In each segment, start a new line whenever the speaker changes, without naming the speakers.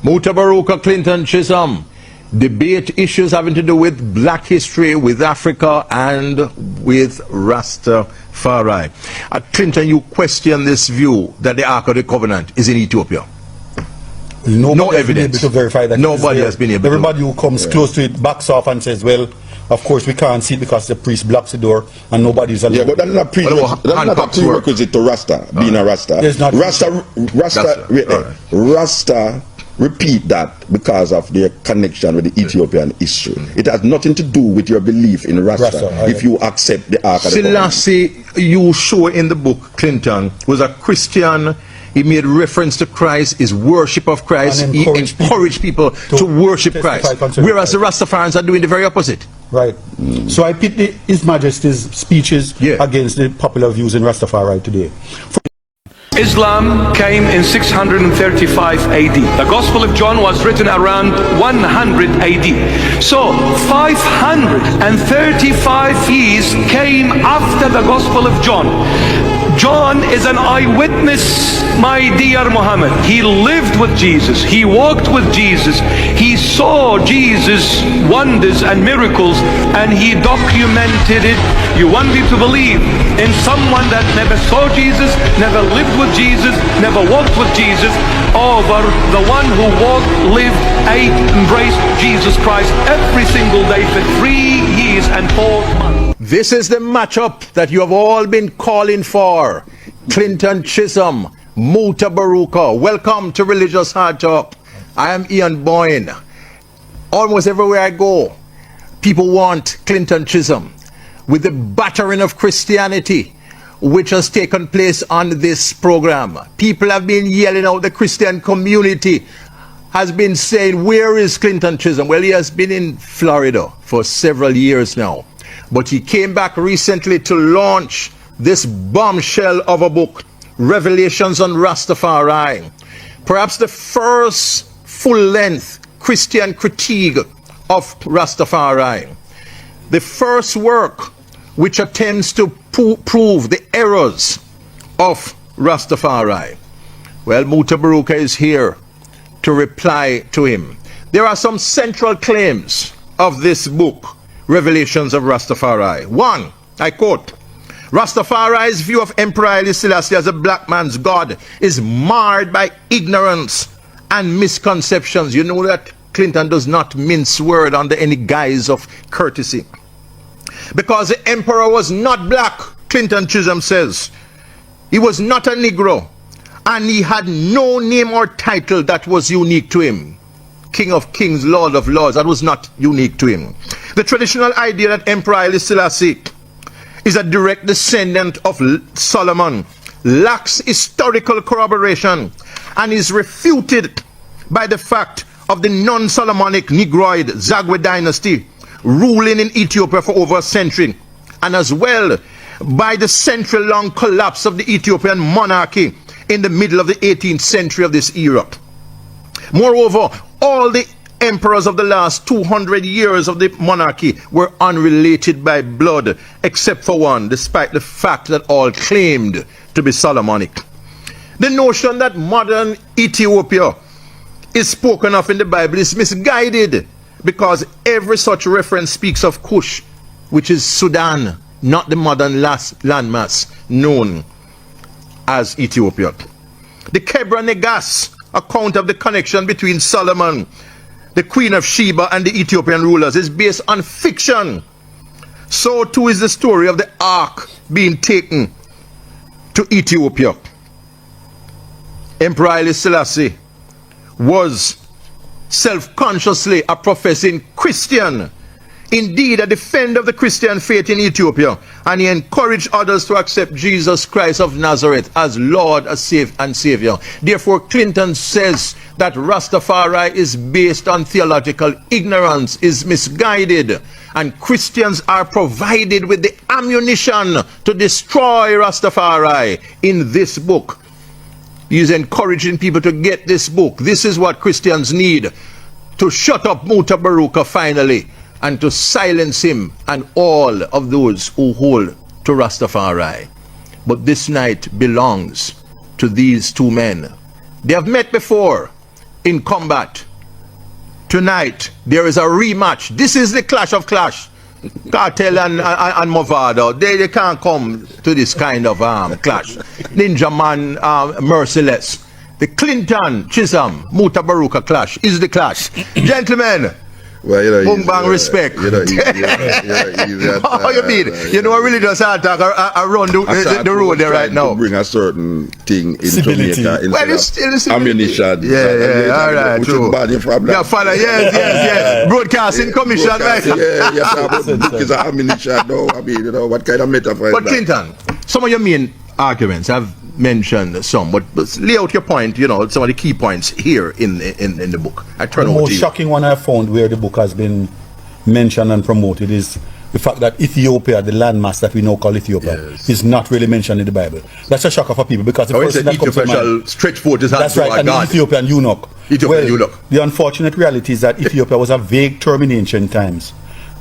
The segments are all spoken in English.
Mutabaruka, Clinton, Chisholm. Debate issues having to do with black history, with Africa, and with Rastafari. Clinton, you question this view that the Ark of the Covenant is in Ethiopia.
No
evidence.
Been able to verify that.
Nobody has been able
Everybody who comes close to it backs off and says, well, of course we can't see it because the priest blocks the door and nobody's allowed.
Yeah, but that's not a prerequisite to Rasta, being a Rasta. Rasta repeat that because of their connection with the Ethiopian history. It has nothing to do with your belief in Rasta if you accept the Ark of the Covenant.
Selassie, you show in the book, Clinton, was a Christian. He made reference to Christ, his worship of Christ. He encouraged people to worship Christ. Whereas the Rastafarians are doing the very opposite.
Right. So I pit His Majesty's speeches against the popular views in Rastafari today.
Islam came in 635 AD. The Gospel of John was written around 100 AD. So 535 years came after the Gospel of John. John is an eyewitness, my dear Muhammad. He lived with Jesus. He walked with Jesus. He saw Jesus' wonders and miracles, and he documented it. You want me to believe in someone that never saw Jesus, never lived with Jesus, never walked with Jesus, over the one who walked, lived, ate, embraced Jesus Christ every single day for 3 years and 4 months.
This is the matchup that you have all been calling for. Clinton, Chisholm, Mutabaruka. Welcome to Religious Hard Talk. I am Ian Boyne. Almost everywhere I go, people want Clinton, Chisholm. With the battering of Christianity, which has taken place on this program, people have been yelling out. The Christian community has been saying, where is Clinton Chisholm? Well, he has been in Florida for several years now. But he came back recently to launch this bombshell of a book, Revelations on Rastafari. Perhaps the first full-length Christian critique of Rastafari. The first work which attempts to prove the errors of Rastafari. Well, Mutabaruka is here to reply to him. There are some central claims of this book, Revelations of Rastafari. One, I quote, Rastafari's view of Emperor Haile Selassie as a black man's God is marred by ignorance and misconceptions. You know that Clinton does not mince word under any guise of courtesy. Because the emperor was not black, Clinton Chisholm says. He was not a Negro, and he had no name or title that was unique to him. King of Kings, Lord of Lords, that was not unique to him. The traditional idea that Emperor Haile Selassie is a direct descendant of Solomon lacks historical corroboration and is refuted by the fact of the non-Solomonic Negroid Zagwe dynasty ruling in Ethiopia for over a century, and as well by the century-long collapse of the Ethiopian monarchy in the middle of the 18th century of this era. Moreover, all the emperors of the last 200 years of the monarchy were unrelated by blood, except for one, despite the fact that all claimed to be Solomonic. The notion that modern Ethiopia is spoken of in the Bible is misguided, because every such reference speaks of Kush, which is Sudan, not the modern landmass known as Ethiopia. The Kebra Negas account of the connection between Solomon, the Queen of Sheba, and the Ethiopian rulers is based on fiction. So too is the story of the ark being taken to Ethiopia. Emperor Haile Selassie was self-consciously a professing Christian, indeed a defender of the Christian faith in Ethiopia, and he encouraged others to accept Jesus Christ of Nazareth as Lord and Savior. Therefore, Clinton says that Rastafari is based on theological ignorance, is misguided, and Christians are provided with the ammunition to destroy Rastafari in this book. He is encouraging people to get this book. This is what Christians need to shut up Mutabaruka finally, and to silence him and all of those who hold to Rastafari. But this night belongs to these two men. They have met before. in combat. Tonight, there is a rematch. This is the clash of clash. Cartel and Movado, they can't come to this kind of clash. Ninja Man, Merciless. The Clinton, Chisholm, Mutabaruka clash is the clash. Gentlemen,
well,
boom bang respect.
How
you mean? You know, I really just had to run the road there right now.
To bring a certain thing into
Civility.
Jamaica
Well, it's still
ammunition.
Yeah, all right, true. Yeah, father, yes. Broadcasting Commission, right?
It's an ammunition, no? I mean, you know, what kind of metaphor
But
is that?
Clinton, some of your main arguments, I've mentioned some, but lay out your point, you know, some of the key points here in the book. I turn
The
over
most
to you.
shocking one I found where the book has been mentioned and promoted is the fact that Ethiopia, the landmass that we now call Ethiopia, is not really mentioned in the Bible. That's a shocker for people because the first thing that comes to mind,
stretch forth his hands.
that's right, and the Ethiopian eunuch.
eunuch.
The unfortunate reality is that Ethiopia was a vague term in ancient times,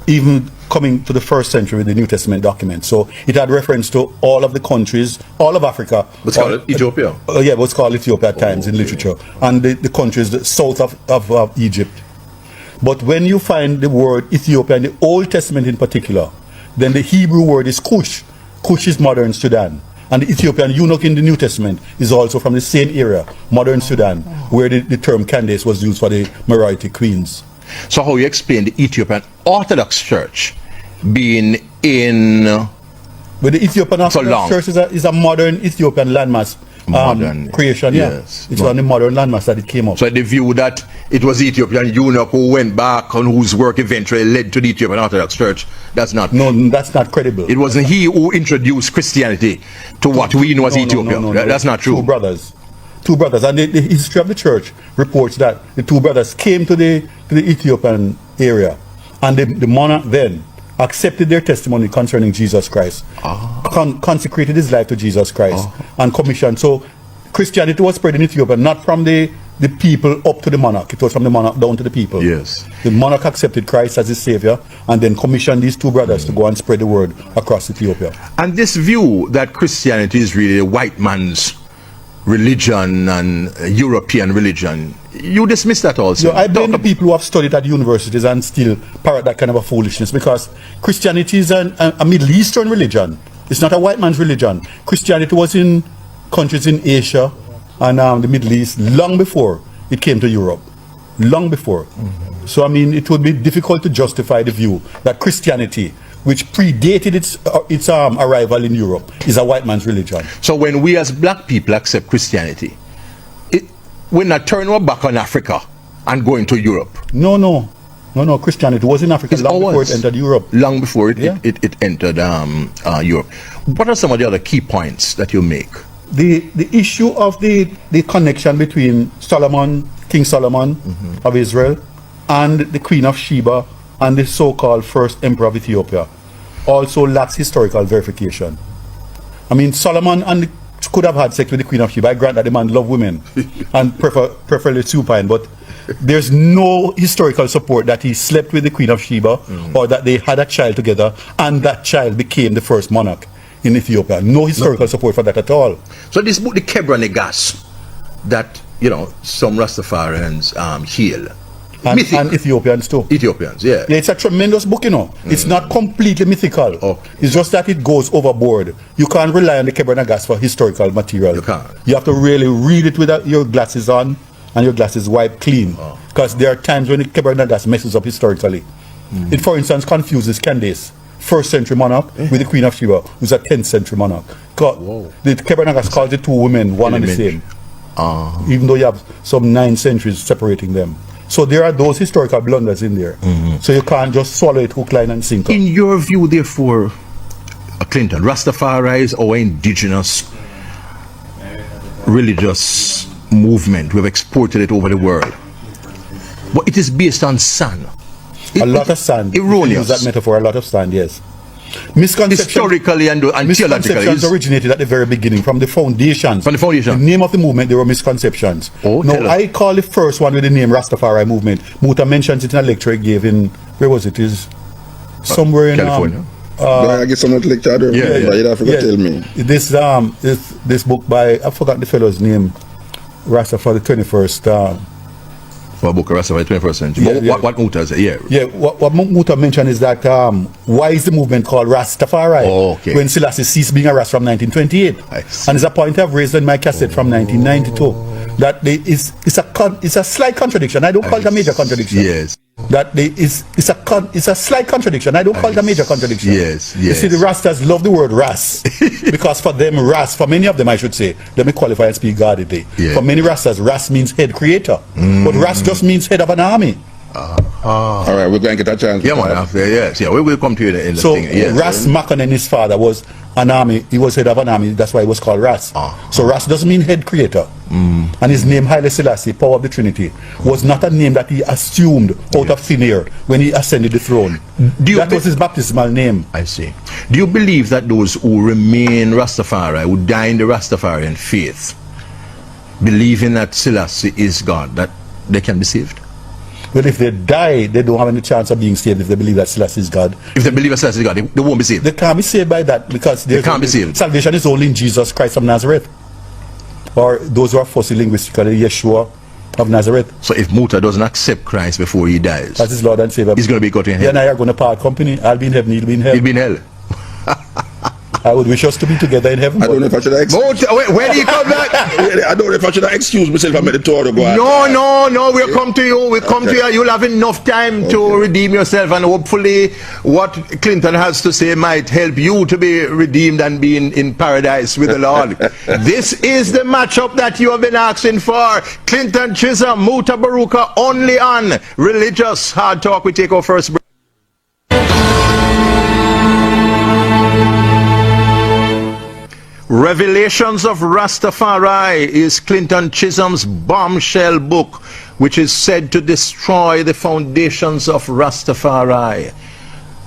even coming to the first century with the New Testament documents. So it had reference to all of the countries, all of Africa.
What's called Ethiopia?
Yeah, what's called Ethiopia at times in literature, and the countries south of Egypt. But when you find the word Ethiopia in the Old Testament in particular, then the Hebrew word is Cush. Cush is modern Sudan. And the Ethiopian eunuch in the New Testament is also from the same area, modern Sudan, where the term Candace was used for the Merite queens.
So how you explain the Ethiopian Orthodox Church being in
But the Ethiopian
so long.
Orthodox Church is a modern Ethiopian landmass creation,
yes.
It's on the modern landmass that it came up.
So the view that it was the Ethiopian eunuch who went back and whose work eventually led to the Ethiopian Orthodox Church, that's not.
No, that's not credible.
It wasn't he who introduced Christianity to what we know as Ethiopia.
No.
That's not true.
Two brothers, and the history of the church reports that the two brothers came to the Ethiopian area, and the monarch then accepted their testimony concerning Jesus Christ, consecrated his life to Jesus Christ, and commissioned. So Christianity was spread in Ethiopia, not from the people up to the monarch. It was from the monarch down to the people.
Yes.
The monarch accepted Christ as his savior, and then commissioned these two brothers to go and spread the word across Ethiopia.
And this view that Christianity is really a white man's religion and European religion, you dismiss that also?
I blame the people who have studied at universities and still parrot that kind of a foolishness, because Christianity is a Middle Eastern religion. It's not a white man's religion. Christianity was in countries in Asia and the Middle East long before it came to Europe. Long before. So I mean, it would be difficult to justify the view that Christianity, which predated its arrival in Europe, is a white man's religion.
So when we as black people accept Christianity, we're not turning our back on Africa and going to Europe.
No. Christianity was in Africa long before it entered Europe.
Long before it entered Europe. What are some of the other key points that you make?
The issue of the connection between King Solomon of Israel, and the Queen of Sheba, and the so-called first emperor of Ethiopia also lacks historical verification. I mean, Solomon could have had sex with the Queen of Sheba. I grant that the man loved women and preferably supine, but there's no historical support that he slept with the Queen of Sheba or that they had a child together and that child became the first monarch in Ethiopia. No historical support for that at all.
So this book, the Kebranegas, that, you know, some Rastafarians heal.
And Ethiopians too.
Ethiopians, yeah.
Yeah, it's a tremendous book, you know. It's not completely mythical.
Okay.
It's just that it goes overboard. You can't rely on the Kebranegas for historical material.
You can't.
You have to really read it with your glasses on and your glasses wiped clean. Because there are times when the Kebranegas messes up historically. It, for instance, confuses Candace, 1st century monarch, with the Queen of Sheba, who's a 10th century monarch. The Kebranegas calls the two women one and the same. Even though you have some 9 centuries separating them. So there are those historical blunders in there. So you can't just swallow it hook, line and sinker.
In your view, therefore, Clinton, Rastafari is our indigenous religious movement. We've exported it over the world. But it is based on sand.
A lot of sand.
Erroneous.
Use that metaphor, a lot of sand, yes.
Historically and theologically.
Misconceptions originated at the very beginning, from the foundations.
From the foundation.
The name of the movement, there were misconceptions. Now, I call the first one with the name Rastafari movement. Muta mentions it in a lecture he gave in, where was it? Is somewhere in
California. I get some lecture there. But I forgot to tell me.
This book by, I forgot the fellow's name, Rasta for the 21st.
For a book of Rastafari 21st century.
Yeah,
But
yeah.
what Muta said, yeah.
Yeah, what Muta mentioned is that why is the movement called Rastafari
Oh, okay.
when Selassie ceased being a Rast from 1928?
I see.
And it's a point I've raised in my cassette from 1992. That it's a slight contradiction. I don't call it a major contradiction.
Yes.
That it's a slight contradiction. I don't call it a major contradiction.
Yes,
You see, the Rastas love the word Ras because for them, Ras, for many of them, I should say, let me qualify and speak guardedly.
Yeah.
For many Rastas, Ras means head creator, but Ras just means head of an army.
All right, we're going to get a chance.
Yeah, man, after, yes. Yeah, we will come to you in the
So
thing. Yes.
Ras Makon and his father was an army. He was head of an army. That's why it was called Ras. So Ras doesn't mean head creator. And his name, Haile Selassie, Power of the Trinity, was not a name that he assumed out of thin air when he ascended the throne. That was his baptismal name.
I see. Do you believe that those who remain Rastafari, who die in the Rastafarian faith, believing that Selassie is God, that they can be saved?
But if they die, they don't have any chance of being saved if they believe that Selassie is God.
If they believe that Selassie is God, they won't be saved.
They can't be saved by that because
They can't be saved.
Salvation is only in Jesus Christ of Nazareth. Or those who are fussy linguistically, Yeshua of Nazareth.
So if Muta doesn't accept Christ before he dies,
That's his Lord and Savior.
he's going to be got in
He and
hell.
I are going to part company. I'll be in heaven, he'll be in hell.
He'll be in hell.
I would wish us to be together in heaven.
I don't know if I should
Muta, where do you come back?
I don't know if I should excuse myself from the tour to go out.
No, we'll come to you. We'll come to you. You'll have enough time to redeem yourself, and hopefully what Clinton has to say might help you to be redeemed and be in paradise with the Lord. This is the matchup that you have been asking for. Clinton Chisholm, Mutabaruka, only on Religious Hard Talk. We take our first break. Revelations of Rastafari is Clinton Chisholm's bombshell book, which is said to destroy the foundations of Rastafari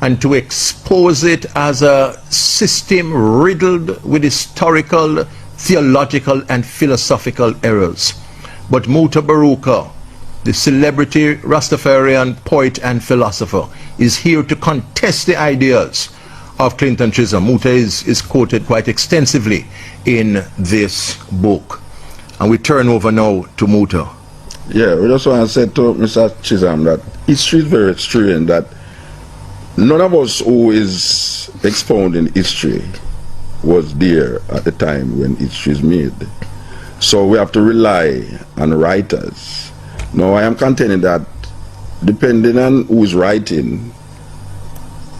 and to expose it as a system riddled with historical, theological, and philosophical errors. But Mutabaruka, the celebrity Rastafarian poet and philosopher, is here to contest the ideas of Clinton Chisholm. Muta is quoted quite extensively in this book. And we turn over now to Muta.
Yeah, we just want to say to Mr. Chisholm that history is very strange, that none of us who is expounding history was there at the time when history is made. So we have to rely on writers. Now I am contending that depending on who is writing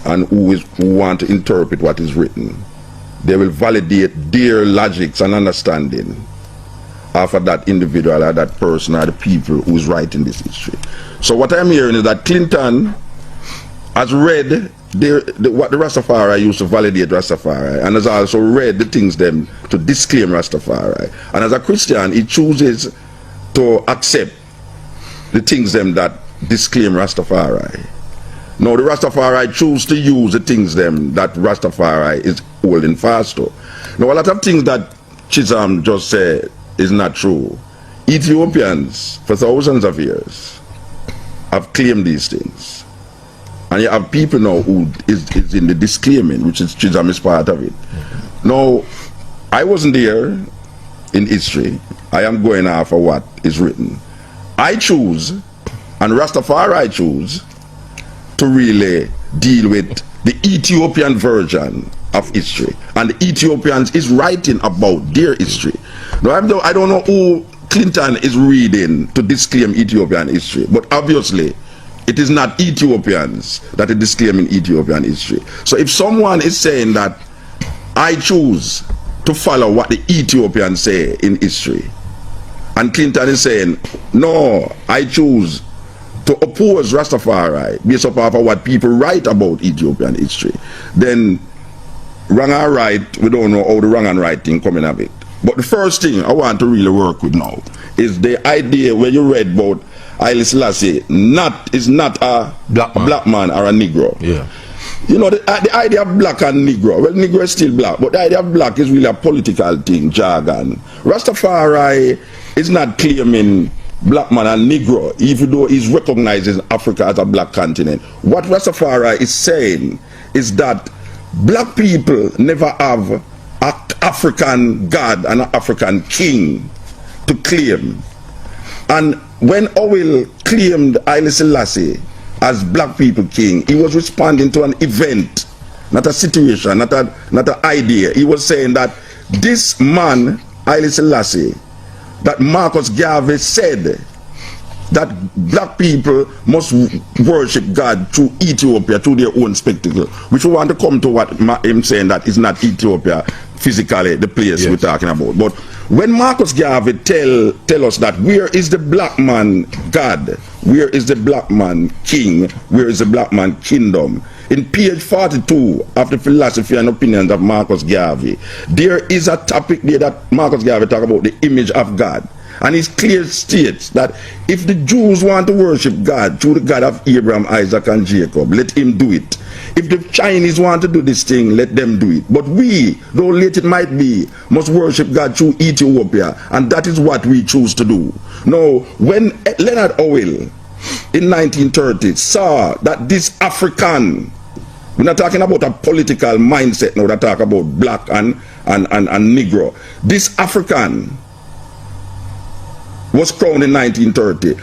and who want to interpret what is written, they will validate their logics and understanding after that individual or that person or the people who is writing this history. So what I'm hearing is that Clinton has read what the Rastafari used to validate Rastafari, and has also read the things them to disclaim Rastafari. And as a Christian, he chooses to accept the things them that disclaim Rastafari. Now the Rastafari choose to use the things them that Rastafari is holding fast to. Now a lot of things that Chisholm just said is not true. Ethiopians for thousands of years have claimed these things. And you have people now who is in the disclaiming, which is Chisholm is part of it. Now, I wasn't there in history. I am going off of what is written. I choose, and Rastafari choose, to really deal with the Ethiopian version of history, and the Ethiopians is writing about their history. Now I don't know who Clinton is reading to disclaim Ethiopian history, but obviously it is not Ethiopians that are disclaiming Ethiopian history. So if someone is saying that I choose to follow what the Ethiopians say in history, and Clinton is saying no, I choose to oppose Rastafari based upon what people write about Ethiopian history, then wrong and right, we don't know how the wrong and right thing coming of it. But the first thing I want to really work with now is the idea when you read about Haile Selassie is not a black man or a Negro.
Yeah.
You know, the idea of black and Negro, well, Negro is still black, but the idea of black is really a political thing, jargon. Rastafari is not claiming black man and Negro, even though he's recognizing Africa as a black continent. What Rastafari is saying is that black people never have an African God and an African king to claim. And when Owell claimed Haile Selassie as black people king, he was responding to an event, not a situation, not an idea. He was saying that this man, Haile Selassie, that Marcus Garvey said that black people must worship God through Ethiopia, through their own spectacle. Which we want to come to what him saying that it's not Ethiopia physically the place we're talking about. But when Marcus Garvey tell us that where is the black man God, where is the black man king, where is the black man kingdom, in page 42 of the Philosophy and Opinions of Marcus Garvey, there is a topic there that Marcus Garvey talk about the image of God. And it clear states that if the Jews want to worship God through the God of Abraham, Isaac, and Jacob, let him do it. If the Chinese want to do this thing, let them do it. But we, though late it might be, must worship God through Ethiopia, and that is what we choose to do. Now, when Leonard Owell in 1930 saw that this African, we're not talking about a political mindset now, we're talking about black and Negro. This African was crowned in 1930.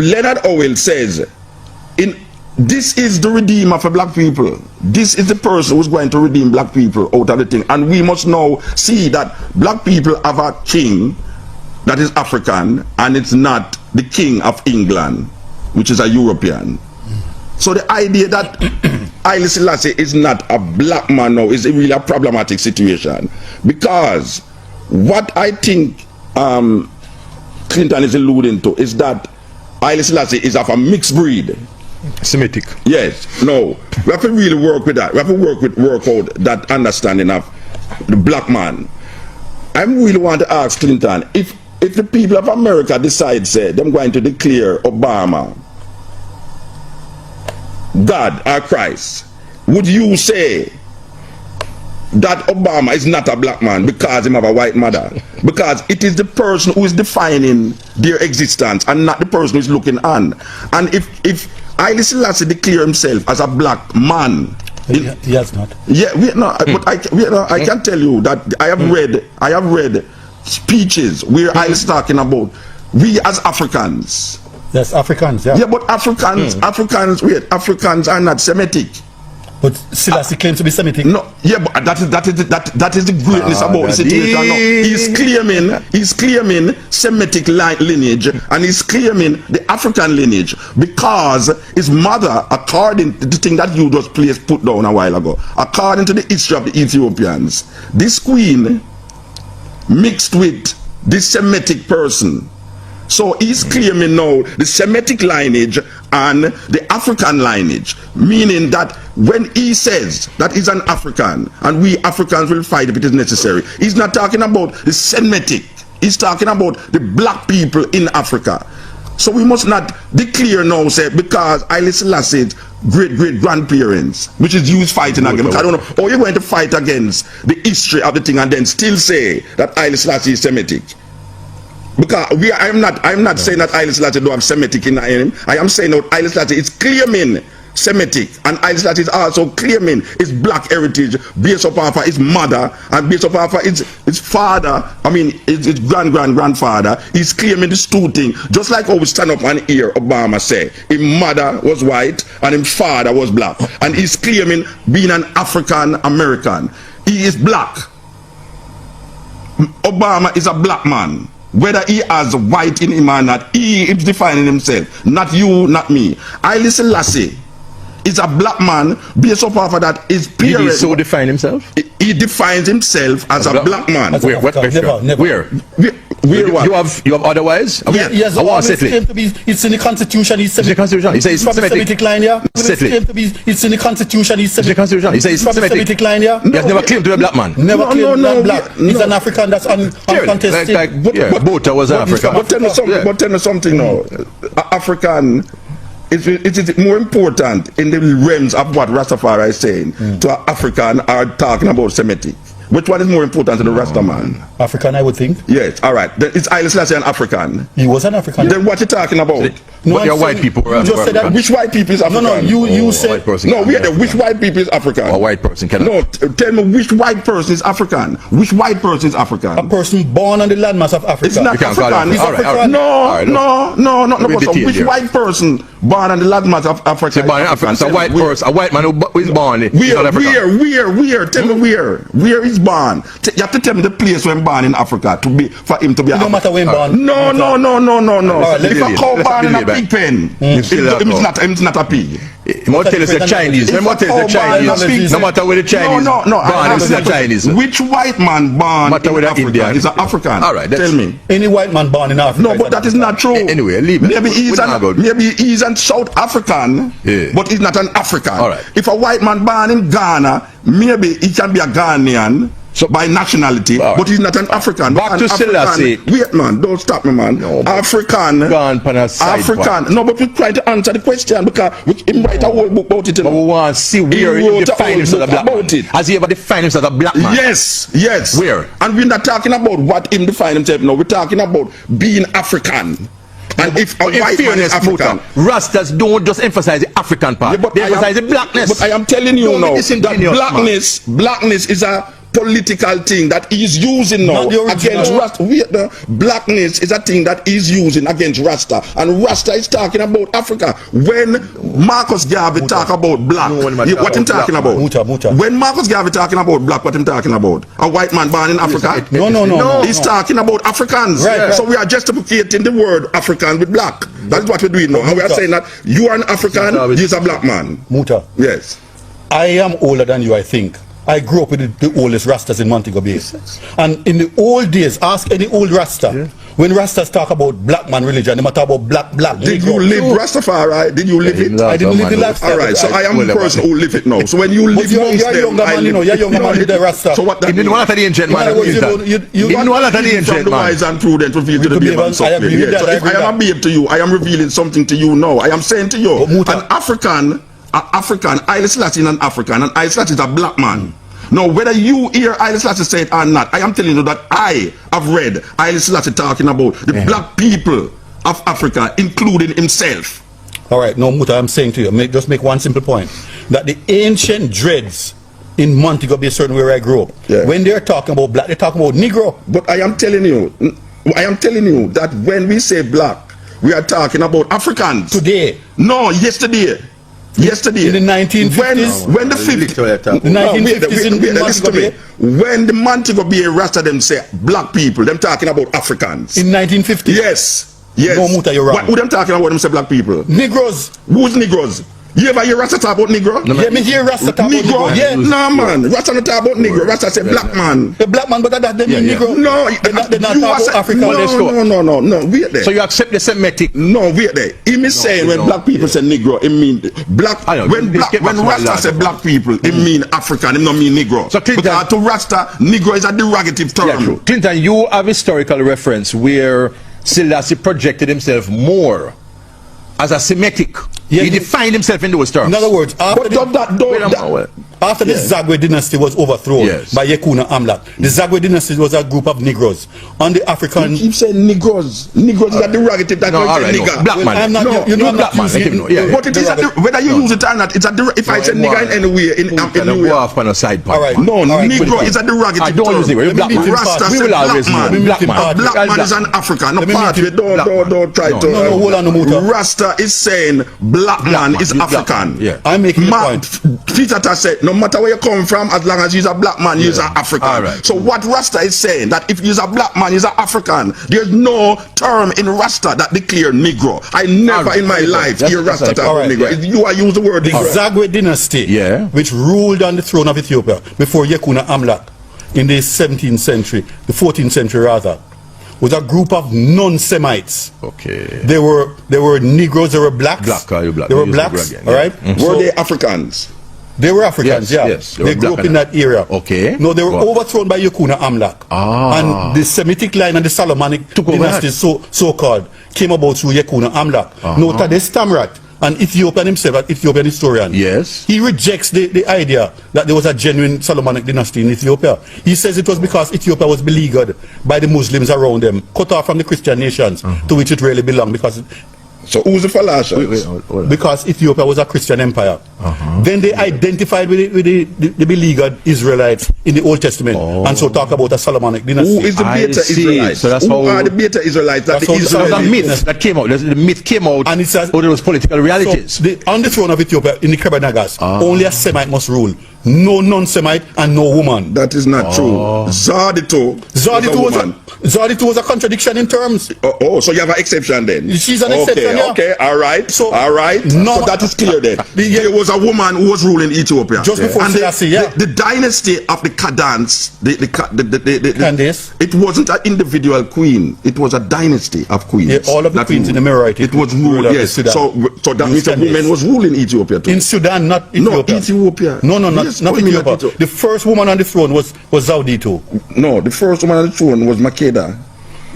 Leonard Owell says, this is the redeemer for black people. This is the person who's going to redeem black people out of the thing. And we must now see that black people have a king that is African, and it's not the king of England, which is a European. So the idea that Haile Selassie is not a black man now is really a problematic situation, because what I think Clinton is alluding to is that Haile Selassie is of a mixed breed.
Semitic.
Yes. No. We have to really work with that. We have to work out that understanding of the black man. I really want to ask Clinton, if the people of America decide, say, them going to declare Obama God or Christ, would you say that Obama is not a black man because he have a white mother? Because it is the person who is defining their existence and not the person who is looking on. And if Haile Selassie declare himself as a black man,
he has not.
Yeah, but I can tell you that I have read speeches where Haile is talking about we as Africans.
Yes, Africans. Yeah.
Yeah, but Africans are not Semitic.
But Selassie claims to be Semitic.
No, yeah, but that is the greatness about the situation. No, he's claiming Semitic lineage, and he's claiming the African lineage because his mother, according to the thing that you just put down a while ago, according to the history of the Ethiopians, this queen mixed with this Semitic person. So he's claiming now the Semitic lineage and the African lineage, meaning that when he says that he's an African and we Africans will fight if it is necessary, he's not talking about the Semitic, he's talking about the black people in Africa. So we must not declare now, say, because Haile Selassie's great-great-grandparents, which is used fighting against, I don't know, or you're going to fight against the history of the thing and then still say that Haile Selassie is Semitic. Because I'm not saying that Haile Selassie don't have Semitic in him. I am saying that Haile Selassie is claiming Semitic, and Haile Selassie is also claiming his black heritage based upon his mother and based upon his father. I mean his grandfather. He's claiming this two thing, just like how we stand up and hear Obama say his mother was white and his father was black, and he's claiming being an African American. He is black. Obama is a black man. Whether he has white in him or not, he is defining himself. Not you, not me. Haile Selassie is a black man based off of that his parents.
Did he so define himself?
He defines himself as a black man.
Where? What?
Never.
Where what?
You have otherwise?
Yes,
I want to settle
it. It's in the Constitution. He's
It's the Constitution. He says
from the Semitic line, yeah.
Settle it.
It's in the Constitution. He's
It's the Constitution. He says
from the Semitic line, yeah.
He has never claimed to be a black man.
Never claimed
no,
black. He's an African that's uncontested.
Like Bota was African.
But tell me something now. African. It is more important in the realms of what Rastafari is saying to an African are talking about Semitic. Which one is more important to the Rasta man?
African, I would think.
Yes, all right. Then it's Haile Selassie an African.
He was an African.
Then what you talking about?
No,
But
I'm
they're white
saying-
people.
You just said that.
Which white people is
No,
African?
no. You said.
white person
No,
can
wait
be
there. Which
African.
white people is African?
A white person cannot.
No, tell me which white person is African. Which white person is African?
A person born on the landmass of Africa.
It's not
You can't call
African.
it-
It's
all right, all right.
African. No,
All right,
no, not
Let me
person.
detail
Which
here.
white person born on the landmass of Africa?
Say, born in Africa. It's a white person, a white man who is born in South Africa.
Where? Tell me where he's born. You have to tell me the place where he's born in Africa for him to be.
It don't matter when
African.
born.
No.
right, let's
If a
delete.
cow
Let's
born in a
delete
pig pen,
still have to-
it's not a pig.
He must tell us the Chinese. He must tell us the Chinese. No matter where the Chinese
No.
born, it's the Chinese.
Which white man born
Matter
in
whether
Africa
Indian.
is an African?
All right, that's-
tell me.
Any white man born in Africa.
No, but that is not true.
Anyway, leave it.
Maybe
We don't go-
he's an South African,
Yeah.
but he's not an African.
All right.
If a white man born in Ghana, maybe he can be a Ghanaian. So by nationality,
All right.
but he's not an African.
Back
An
to
African,
Selassie.
Wait, man, don't stop me, man.
No, but-
African.
Gone pan a side
African.
point.
No, but we try to answer the question because him write a whole book about it. You
But we
know.
want to see where
He
he
wrote a
define
whole
himself as a
book
black man.
about it.
Has he ever defined himself as a black man?
Yes.
Where?
And we're not talking about what him define himself. No, we're talking about being African. And if a
But in
white man is
fairness,
African.
Muta, Rastas don't just emphasize the African part.
Yeah, but
they
I am-
emphasize the blackness.
But I am telling you
Don't be
now that
disingenuous,
blackness is a political thing that he's using now
Not the original.
against Rasta. The blackness is a thing that he's using against Rasta, and Rasta is talking about Africa. When Marcus Garvey talk about black,
No one
what him talking
black,
about?
Muta.
When Marcus Garvey talking about black, what him talking about? A white man born in Africa?
No.
He's talking about Africans.
Right.
So we are justificating the word African with black. That's what we're doing now. And we are saying that you are an African, you're a black man.
Muta.
Yes.
I am older than you, I think. I grew up with the oldest Rastas in Montego Bay. And in the old days, ask any old Rasta, when Rastas talk about black man religion, they might talk about black.
Did you live Rastafari? Did you live it?
I didn't live the lifestyle.
All right, so I am the person who live it now. So when you
But
live
you're
amongst
a
them,
younger man,
I
you know,
live-
you're a younger man with the Rasta.
So what that
He didn't
mean?
want to the ancient
In
man.
other words, you
didn't want to the
From
ancient
the
man.
wise and prudent reveal to the
To be
babe
able-
and
I
suckling.
agree with
Yeah.
that,
So
I
if
agree
I am a
with
babe to you, I am revealing something to you now. I am saying to you,
But Muta-
an African, Haile Selassie is an African, and Haile Selassie is a black man. Now, whether you hear Haile Selassie say it or not, I am telling you that I have read Haile Selassie talking about the black people of Africa, including himself.
All right, no, Muta, I'm saying to you, just make one simple point. That the ancient dreads in Montego Bay, certain where I grew up,
Yeah.
when they're talking about black, they're talking about Negro.
But I am telling you that when we say black, we are talking about Africans.
Today,
No, yesterday.
In the 1950s?
When the 50s.
the 1950s in
Listen to
Montego
me.
Bay,
When the Montego Bay Rasta them say black people, them talking about Africans.
in 1950s,
Yes.
No, Muta, you're wrong.
What, who them talking about them say black people?
Negroes.
Who's Negroes? You ever hear Rasta talk about Negro?
Yeah, me hear Rasta talk about
Negro?
Negro. Yeah,
No, man. Rasta not talk about Negro. Rasta say black man.
the black man, but that they mean
Yeah, yeah.
Negro.
No,
they're not
you
talking
are
about
say-
Africa.
No, wait there.
So you accept the Semitic?
No, wait there. Him is saying when
no.
black people say Negro, it mean black.
I know,
When
let's get back to my
Rasta
last
say
one.
black people, it mean African. It don't mean Negro.
So Clinton-
because to Rasta, Negro is a derogative term.
Yeah, true. Clinton, you have historical reference where Selassie projected himself more as a Semitic.
Yeah,
he
he-
defined himself in those terms.
In other words,
But don't
Wait a moment.
after the Zagwe dynasty was overthrown
Yes.
by Yekuna Amlak, the Zagwe dynasty was a group of Negroes on the African.
Keep saying Negroes. Negroes is a derogative. That
No,
don't
all
say
right, no.
nigger.
Black
Well,
man.
I'm not,
No,
you know,
no
I'm
black
not
man,
using
let him know. Yeah,
But it is whether you use it or not. It's a if I say nigger in any way in
Can
New
go
York.
off on a side point.
All right.
man.
No,
All right,
Negro
good.
is a derogative
I don't
term.
use the word black man.
Rasta
We
say
will always
black
know.
man.
Black
Let me
man.
meet him
Black man
Black
is an African. No
Let me
part
meet
of it.
him.
Don't try to.
No, hold on, Muta.
Rasta is saying black man
man,
is
you black
African.
man, yeah.
I'm making a point.
Peter said, no matter where you come from, as long as you're a black man, you're an African.
All right.
So what Rasta is saying, that if you're a black man, you're an African. There's no term in Rasta that declare Negro. I never
right.
in my life
That's-
hear
that's
Rasta talk
all
about
right,
Negro.
yeah.
If you are use the word
The
Negro.
Zagwe dynasty,
Yeah.
which ruled on the throne of Ethiopia before Yekuna Amlak in the 17th century, the 14th century rather, was a group of non-Semites.
Okay.
They were Negroes, they were blacks.
Black, you black.
They were
You use the
blacks,
black again,
all
yeah.
right?
Were
So
they Africans?
they were Africans,
Yes,
yeah.
yes, they
They
were
grew
black
up in
and-
that area.
Okay.
No, they were
Go on.
overthrown by Yekuna Amlak.
Ah.
And the Semitic line and the Solomonic
Took over
dynasty,
that.
so-called, came about through Yekuna Amlak. No, Tades Tamrat, an Ethiopian himself, an Ethiopian historian.
Yes.
He rejects the idea that there was a genuine Solomonic dynasty in Ethiopia. He says it was because Ethiopia was beleaguered by the Muslims around them, cut off from the Christian nations to which it really belonged, because
So who's the Falashans?
hold on.
Because Ethiopia was a Christian empire. Then they identified with the beleaguered Israelites in the Old Testament, and so talk about a Solomonic dynasty.
Who is the
I
Beta
see.
Israelites?
So that's
Who
how-
are the Beta Israelites that
That's
the
how-
So that
Israelites?
myth that came out, the myth came out,
And it says-
out of those political realities.
So on the throne of Ethiopia, in the Kebanagas, only a Semite must rule. No non-Semite and no woman.
That is not true. Zardito.
Zardito was a contradiction in terms.
So you have an exception then?
She's an exception, yeah.
Okay, all right.
So,
So that is clear then. There was a woman who was ruling Ethiopia.
Just before
and
Selassie, yeah.
the dynasty of the Kadans,
Candace.
it wasn't an individual queen. It was a dynasty of queens.
Yeah, all of the
that
queens in
ruled.
the Amorite.
It was ruled, yes.
Sudan.
So that means the
Candace.
woman was ruling Ethiopia too.
In Sudan, not
No,
Ethiopia.
Ethiopia.
No,
Yes,
not
what do you mean
Ethiopia.
Ethiopia?
The first woman on the throne was Zaudito.
No, the first woman on the throne was Makeda.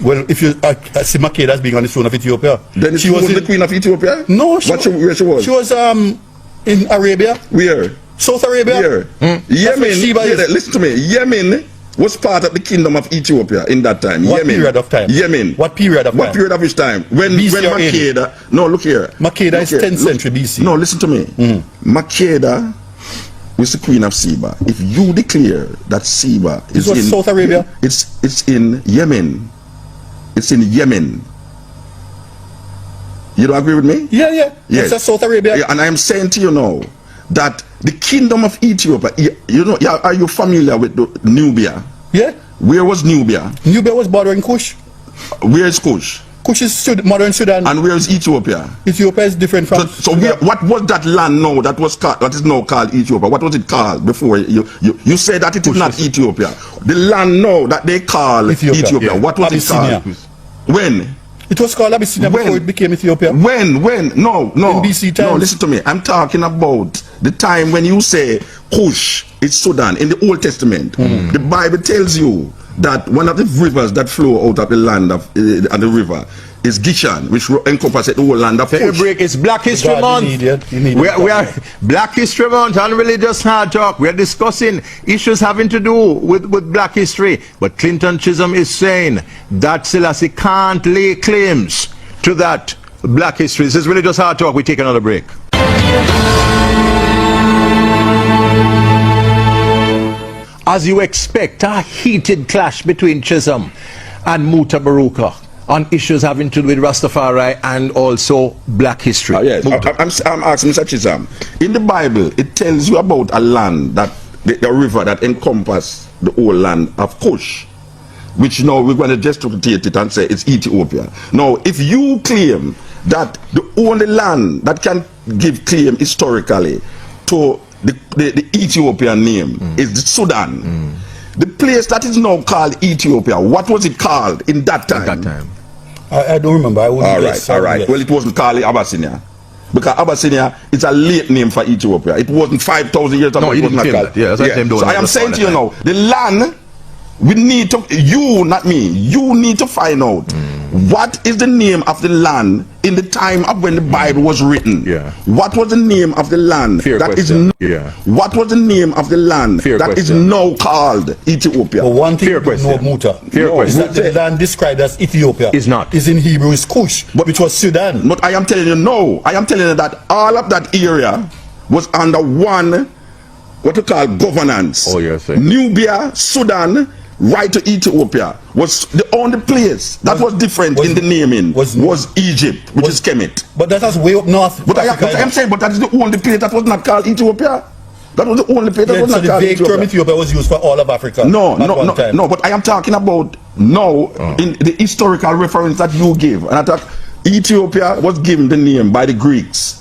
Well, if you see Makeda as being on the throne of Ethiopia,
Then she was the queen of Ethiopia?
No,
Where she was?
She was in Arabia,
Where?
South Arabia.
Where?
where
Yemen.
Sheba is.
Listen to me. Yemen was part of the kingdom of Ethiopia in that time.
What
Yemen.
period of time?
Yemen.
What period of
What
time?
period of which time? When
BC or AD?
Makeda. No, look here.
Makeda
Look
is
here.
10th
Look-
century BC.
No, listen to me. Makeda was the queen of Seba. If you declare that Seba is
was
in
South Arabia?
it's in Yemen. It's in Yemen. You don't agree with me?
Yeah.
Yes.
That's South Arabia.
Yeah, and I am saying to you now that the kingdom of Ethiopia, are you familiar with Nubia?
Yeah.
Where was Nubia?
Nubia was bordering Kush.
Where is Kush?
Kush is modern Sudan.
And where is Ethiopia?
Ethiopia is different from
So
Sudan.
what was that land now that is now called Ethiopia? What was it called before? You said that it is not Ethiopia. The land now that they call Ethiopia.
Yeah.
What was
Abyssinia.
it called? When?
It was called Abyssinia
When?
before it became Ethiopia.
When? No.
In BC times.
No, listen to me. I'm talking about the time when you say Cush is Sudan in the Old Testament. The Bible tells you that one of the rivers that flow out of the land of and the river is Gishon, which encompasses the whole land of
Fair
Cush.
break. It's Black History
God,
Month.
you need it. You need
We
it.
are Black History Month and Religious Hard Talk. We are discussing issues having to do with Black history. But Clinton Chisholm is saying that Selassie can't lay claims to that Black history. This is Religious Hard Talk. We take another break. As you expect, a heated clash between Chisholm and Mutabaruka on issues having to do with Rastafari and also Black history.
Yes, I'm asking Mr. Chisholm. In the Bible, it tells you about a land that the river that encompasses the whole land of Cush, which now we're going to justificate it and say it's Ethiopia. Now, if you claim that the only land that can give claim historically to the Ethiopian name is the Sudan, the place that is now called Ethiopia, what was it called in that time?
At that time.
I don't remember. I wouldn't
All
guess.
right, all right. Well, it wasn't called Abyssinia. Because Abyssinia is a late name for Ethiopia. It wasn't 5,000 years ago.
No, he
it was
didn't
not
claim
called.
that. Yeah, that's why them don't
So I am
understand
saying to you
that.
now, the land, we need to, you, not me, you need to find out what is the name of the land in the time of when the Bible was written.
Yeah.
What was the name of the land
Fair
that is
question.
now,
Yeah.
what was the name of the land
Fair
that is
question.
now called Ethiopia?
But one thing
Fair
you know
question.
Muta
Fair
No,
is
question.
that the land described as Ethiopia
Is not.
is in Hebrew is Kush, which was Sudan.
But I am telling you, no. I am telling you that all of that area was under one, what we call governance.
Oh, you're saying.
Nubia, Sudan, right to Ethiopia was the only place that was different
was-
in the naming
was-
was Egypt, which is Kemet.
But that was way up north.
But I
Africa,
am saying, but that is the only place that was not called Ethiopia. That was the only place that
yeah,
was
so
not
the
called
vague term
Ethiopia.
Ethiopia was used for all of Africa.
No,
at
no,
one
no,
time.
no. But I am talking about now in the historical reference that you give, and I thought Ethiopia was given the name by the Greeks.